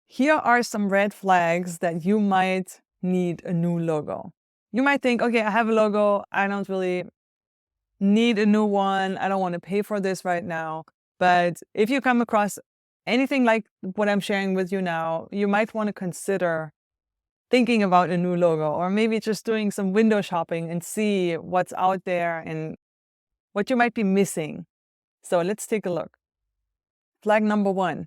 Here are some red flags that you might need a new logo. You might think, okay, I have a logo. I don't really need a new one. I don't want to pay for this right now. But if you come across anything like what I'm sharing with you now, you might want to consider thinking about a new logo, or maybe just doing some window shopping and see what's out there and what you might be missing. So let's take a look. Flag number 1.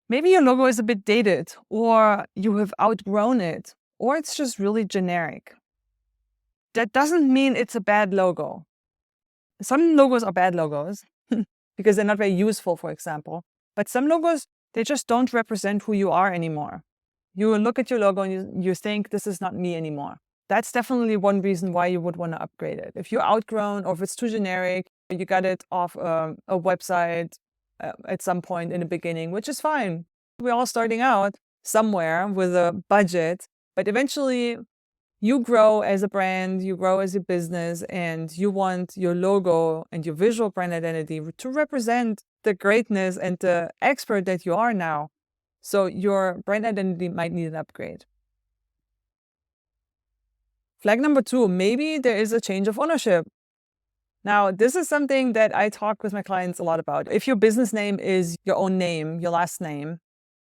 Maybe your logo is a bit dated, or you have outgrown it, or it's just really generic. That doesn't mean it's a bad logo. Some logos are bad logos because they're not very useful, for example. But some logos, they just don't represent who you are anymore. You will look at your logo and you think, this is not me anymore. That's definitely one reason why you would want to upgrade it. If you're outgrown, or if it's too generic, you got it off a website at some point in the beginning, which is fine. We're all starting out somewhere with a budget, but eventually you grow as a brand, you grow as a business, and you want your logo and your visual brand identity to represent the greatness and the expert that you are now. So your brand identity might need an upgrade. Flag number 2, maybe there is a change of ownership. Now, this is something that I talk with my clients a lot about. If your business name is your own name, your last name,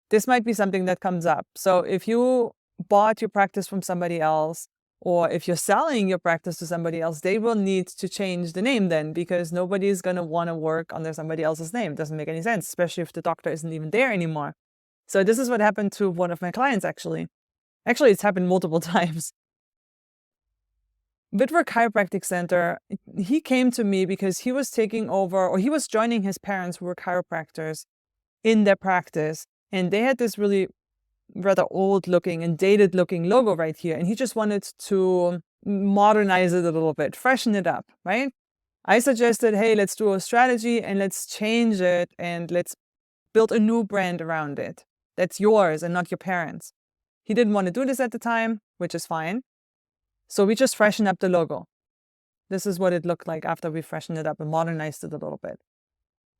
this might be something that comes up. So if you bought your practice from somebody else, or if you're selling your practice to somebody else, they will need to change the name then, because nobody is going to want to work under somebody else's name. It doesn't make any sense, especially if the doctor isn't even there anymore. So this is what happened to one of my clients, actually. Actually, it's happened multiple times. Whitworth Chiropractic Center, he came to me because he was taking over, or he was joining his parents who were chiropractors in their practice. And they had this really rather old looking and dated looking logo right here. And he just wanted to modernize it a little bit, freshen it up, right? I suggested, hey, let's do a strategy and let's change it and let's build a new brand around it. That's yours and not your parents'. He didn't want to do this at the time, which is fine. So we just freshened up the logo. This is what it looked like after we freshened it up and modernized it a little bit.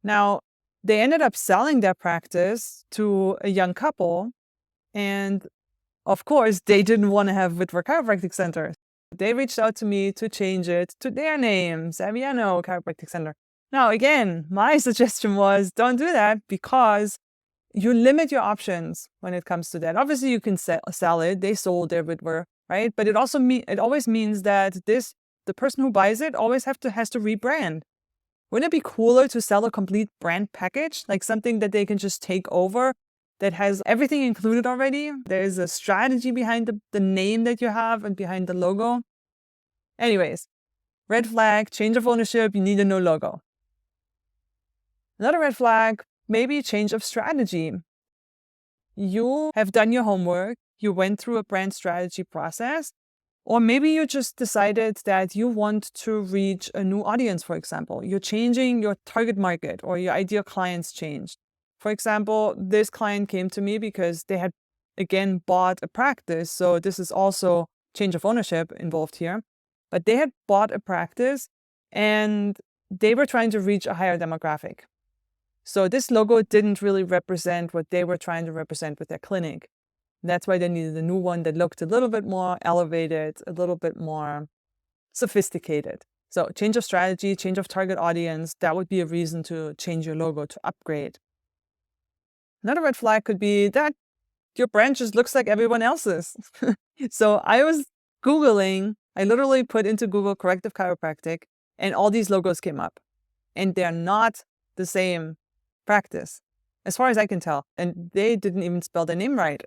Now, they ended up selling their practice to a young couple. And of course, they didn't want to have Whitworth Chiropractic Center. They reached out to me to change it to their name, Saviano Chiropractic Center. Now, again, my suggestion was don't do that, because you limit your options when it comes to that. Obviously, you can sell it. They sold their Whitworth, right? But it always means that the person who buys it always has to rebrand. Wouldn't it be cooler to sell a complete brand package, like something that they can just take over, that has everything included already? There is a strategy behind the name that you have and behind the logo. Anyways, red flag, change of ownership, you need a new logo. Another red flag, maybe change of strategy. You have done your homework, you went through a brand strategy process, or maybe you just decided that you want to reach a new audience, for example. You're changing your target market, or your ideal clients changed. For example, this client came to me because they had, again, bought a practice. So this is also change of ownership involved here. But they had bought a practice and they were trying to reach a higher demographic. So this logo didn't really represent what they were trying to represent with their clinic. That's why they needed a new one that looked a little bit more elevated, a little bit more sophisticated. So change of strategy, change of target audience, that would be a reason to change your logo, to upgrade. Another red flag could be that your brand just looks like everyone else's. So I was Googling, I literally put into Google corrective chiropractic, and all these logos came up. And they're not the same practice, as far as I can tell. And they didn't even spell their name right.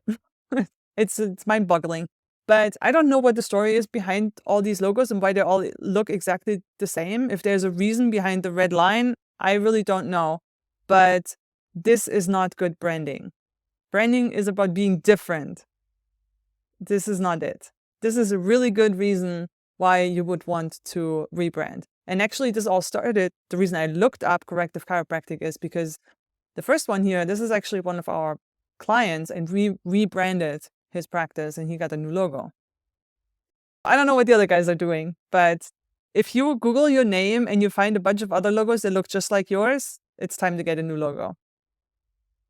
It's mind-boggling. But I don't know what the story is behind all these logos and why they all look exactly the same. If there's a reason behind the red line, I really don't know. But this is not good branding. Branding is about being different. This is not it. This is a really good reason why you would want to rebrand. And actually, this all started, the reason I looked up corrective chiropractic is because the first one here, this is actually one of our clients, and rebranded his practice and he got a new logo. I don't know what the other guys are doing, but If you Google your name and you find a bunch of other logos that look just like yours, it's time to get a new logo.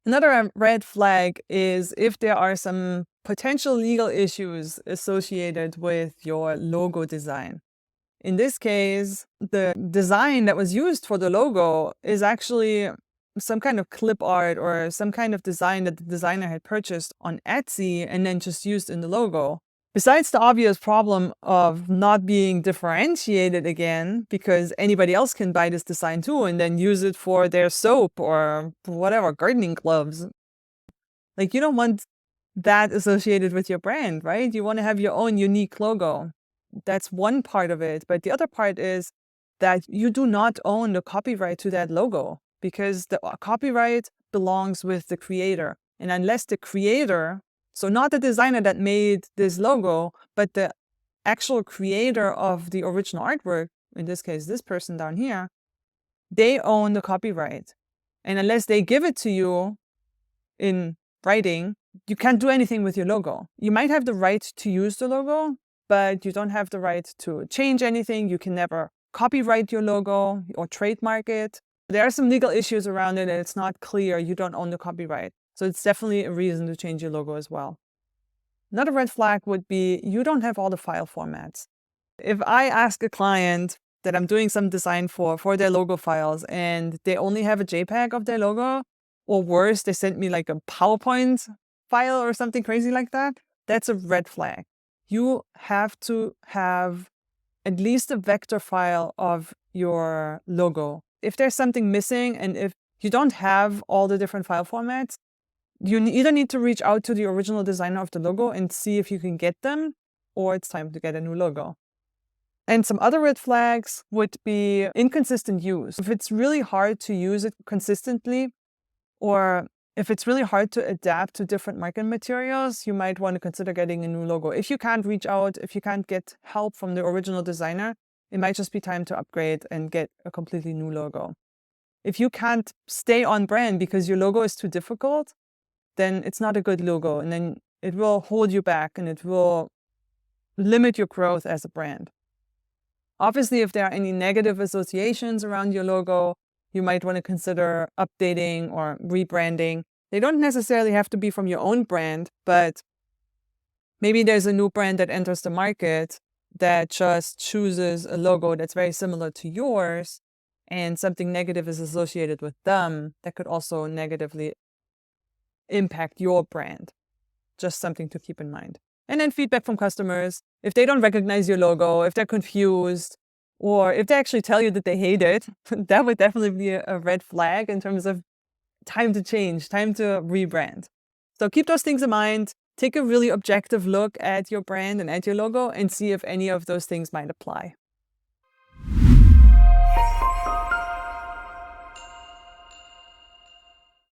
Another red flag is if there are some potential legal issues associated with your logo design. In this case, the design that was used for the logo is actually some kind of clip art or some kind of design that the designer had purchased on Etsy and then just used in the logo. Besides the obvious problem of not being differentiated again, because anybody else can buy this design too and then use it for their soap or whatever, gardening gloves. Like, you don't want that associated with your brand, right? You want to have your own unique logo. That's one part of it. But the other part is that you do not own the copyright to that logo because the copyright belongs with the creator. And unless the creator, so not the designer that made this logo, but the actual creator of the original artwork, in this case, this person down here, they own the copyright. And unless they give it to you in writing, you can't do anything with your logo. You might have the right to use the logo, but you don't have the right to change anything. You can never copyright your logo or trademark it. There are some legal issues around it and it's not clear you don't own the copyright. So it's definitely a reason to change your logo as well. Another red flag would be you don't have all the file formats. If I ask a client that I'm doing some design for their logo files and they only have a JPEG of their logo, or worse, they sent me like a PowerPoint file or something crazy like that, that's a red flag. You have to have at least a vector file of your logo. If there's something missing and if you don't have all the different file formats, you either need to reach out to the original designer of the logo and see if you can get them, or it's time to get a new logo. And some other red flags would be inconsistent use. If it's really hard to use it consistently, or if it's really hard to adapt to different marketing materials, you might want to consider getting a new logo. If you can't reach out, if you can't get help from the original designer, it might just be time to upgrade and get a completely new logo. If you can't stay on brand because your logo is too difficult, then it's not a good logo, and then it will hold you back and it will limit your growth as a brand. Obviously, if there are any negative associations around your logo, you might want to consider updating or rebranding. They don't necessarily have to be from your own brand, but maybe there's a new brand that enters the market that just chooses a logo that's very similar to yours, and something negative is associated with them that could also negatively impact your brand. Just something to keep in mind. And then feedback from customers. If they don't recognize your logo, if they're confused, or if they actually tell you that they hate it, that would definitely be a red flag in terms of time to change, time to rebrand. So keep those things in mind. Take a really objective look at your brand and at your logo and see if any of those things might apply.